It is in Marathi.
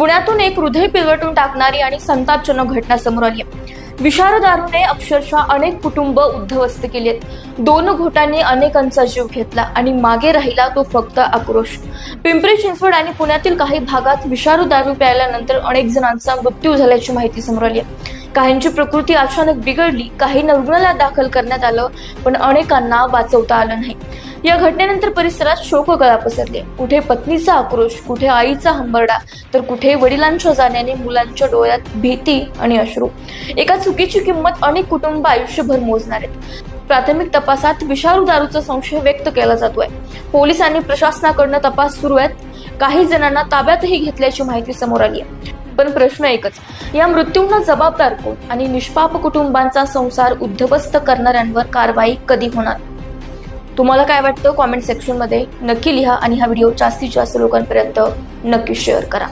पुण्यातून एक हृदय पिळवटून टाकणारी आणि संतापजनक घटना समोर आली आहे। विषारी दारूने अक्षरशः अनेक कुटुंब उद्ध्वस्त केली आहेत। 2 घोटांनी अनेकांचा जीव घेतला आणि मागे राहिला तो फक्त आक्रोश। पिंपरी चिंचवड आणि पुण्यातील काही भागात विषारी दारू प्यायल्यानंतर अनेक जणांचा मृत्यू झाल्याची माहिती समोर आली आहे। काहींची प्रकृती अचानक बिघडली, काहींना रुग्णालयात दाखल करण्यात आलं, पण अनेकांना वाचवता आलं नाही। या घटनेनंतर परिसरात शोककळा पसरली। कुठे पत्नीचा आक्रोश, कुठे आईचा हंबरडा, तर कुठे वडिलांच्या जाण्याने मुलांच्या डोळ्यात भीती आणि अश्रू। एका चुकीची किंमत अनेक कुटुंब आयुष्यभर मोजणार आहेत। प्राथमिक तपासात विषारी दारूचा संशय व्यक्त केला जातोय। पोलीस आणि प्रशासनाकडून तपास सुरू आहेत। काही जणांना ताब्यातही घेतल्याची माहिती समोर आली आहे। पण प्रश्न एकच, या मृत्यूंना जबाबदार कोण आणि निष्पाप कुटुंबांचा संसार उद्ध्वस्त करणाऱ्यांवर कारवाई कधी होणार? तुम्हाला काय वाटतं? कॉमेंट सेक्शन मध्ये नक्की लिहा आणि हा व्हिडिओ जास्तीत जास्त लोकांपर्यंत नक्की शेअर करा।